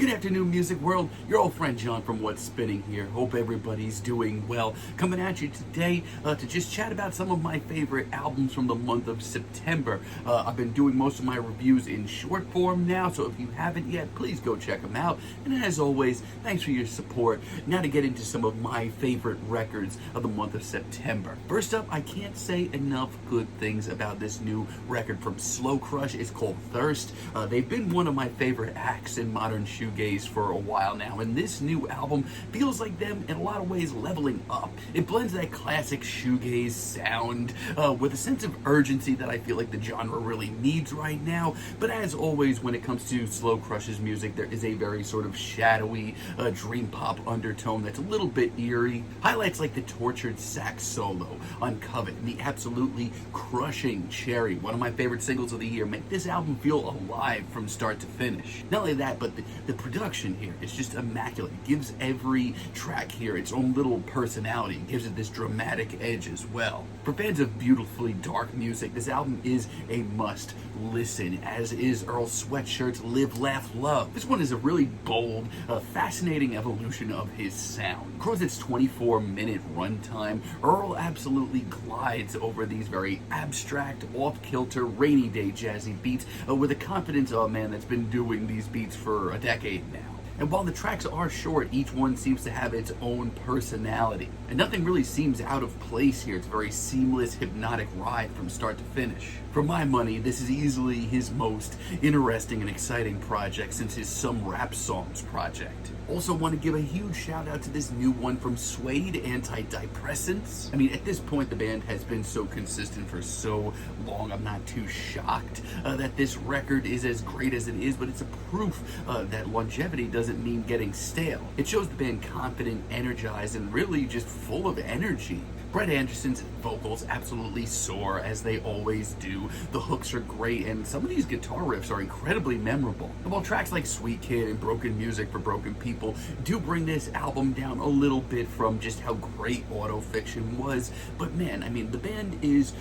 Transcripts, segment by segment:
Good afternoon, music world. Your old friend John from What's Spinning here. Hope everybody's doing well. Coming at you today to just chat about some of my favorite albums from the month of September. I've been doing most of my reviews in short form now, so if you haven't yet, please go check them out. And as always, thanks for your support. Now to get into some of my favorite records of the month of September. First up, I can't say enough good things about this new record from Slow Crush. It's called Thirst. They've been one of my favorite acts in modern shoegaze for a while now, and this new album feels like them in a lot of ways leveling up. It blends that classic shoegaze sound with a sense of urgency that I feel like the genre really needs right now. But as always, when it comes to Slow Crush's music, there is a very sort of shadowy dream pop undertone that's a little bit eerie. Highlights like the tortured sax solo on Covet and the absolutely crushing Cherry, one of my favorite singles of the year, make this album feel alive from start to finish. Not only that, but the production here is just immaculate. It gives every track here its own little personality. It gives it this dramatic edge as well. For fans of beautifully dark music, this album is a must listen, as is Earl Sweatshirt's Live, Laugh, Love. This one is a really bold, fascinating evolution of his sound. Across its 24-minute runtime, Earl absolutely glides over these very abstract, off-kilter, rainy day jazzy beats with the confidence of a man that's been doing these beats for a decade now. And while the tracks are short, each one seems to have its own personality. And nothing really seems out of place here. It's a very seamless, hypnotic ride from start to finish. For my money, this is easily his most interesting and exciting project since his Some Rap Songs project. Also want to give a huge shout out to this new one from Suede, Antidepressants. I mean, at this point, the band has been so consistent for so long, I'm not too shocked that this record is as great as it is, but it's a proof that longevity doesn't mean getting stale. It shows the band confident, energized, and really just full of energy. Brett Anderson's vocals absolutely soar, as they always do. The hooks are great, and some of these guitar riffs are incredibly memorable. And while tracks like Sweet Kid and Broken Music for Broken People do bring this album down a little bit from just how great Autofiction was, but man, I mean, the band is,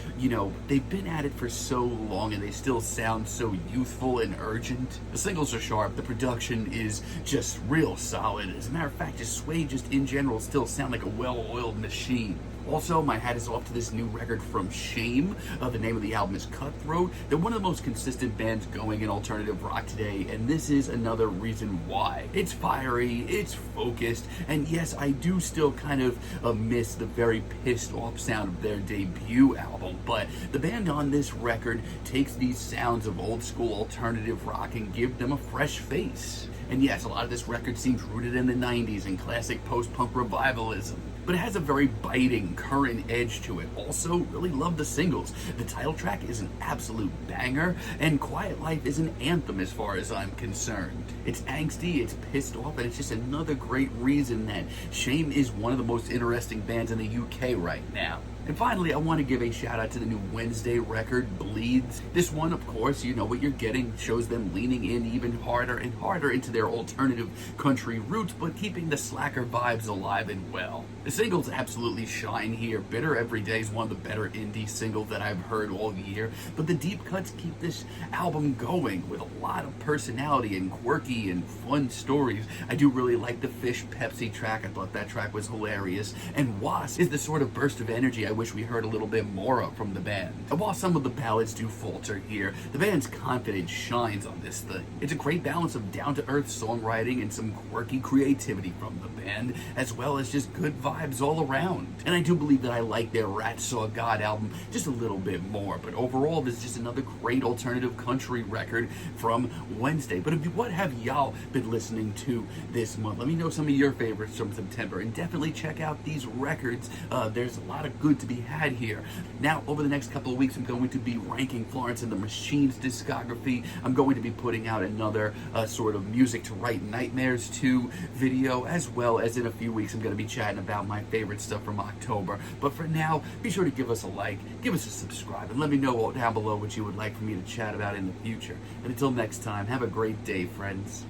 they've been at it for so long and they still sound so youthful and urgent. The singles are sharp, the production is just real solid. As a matter of fact, just Suede just in general still sound like a well-oiled machine. Also, my hat is off to this new record from Shame. The name of the album is Cutthroat. They're one of the most consistent bands going in alternative rock today, and this is another reason why. It's fiery, it's focused, and yes, I do still kind of miss the very pissed off sound of their debut album, but the band on this record takes these sounds of old school alternative rock and give them a fresh face. And yes, a lot of this record seems rooted in the 90s and classic post-punk revivalism, but it has a very biting, current edge to it. Also, really love the singles. The title track is an absolute banger, and Quiet Life is an anthem as far as I'm concerned. It's angsty, it's pissed off, and it's just another great reason that Shame is one of the most interesting bands in the UK right now. And finally, I want to give a shout out to the new Wednesday record, Bleeds. This one, of course, you know what you're getting, shows them leaning in even harder and harder into their alternative country roots, but keeping the slacker vibes alive and well. The singles absolutely shine here. Bitter Every Day is one of the better indie singles that I've heard all year, but the deep cuts keep this album going with a lot of personality and quirky and fun stories. I do really like the Fish Pepsi track. I thought that track was hilarious. And Wasp is the sort of burst of energy I wish we heard a little bit more of from the band. And while some of the ballads do falter here, the band's confidence shines on this thing. It's a great balance of down-to-earth songwriting and some quirky creativity from the band, as well as just good vibes all around. And I do believe that I like their Rat Saw God album just a little bit more, but overall this is just another great alternative country record from Wednesday. But what have y'all been listening to this month? Let me know some of your favorites from September, and definitely check out these records. There's a lot of good to be had here. Now, over the next couple of weeks, I'm going to be ranking Florence and the Machine's discography. I'm going to be putting out another sort of Music to Write Nightmares 2 video, as well as in a few weeks I'm going to be chatting about my favorite stuff from October. But for now, be sure to give us a like, give us a subscribe, and let me know down below what you would like for me to chat about in the future. And until next time, have a great day, friends.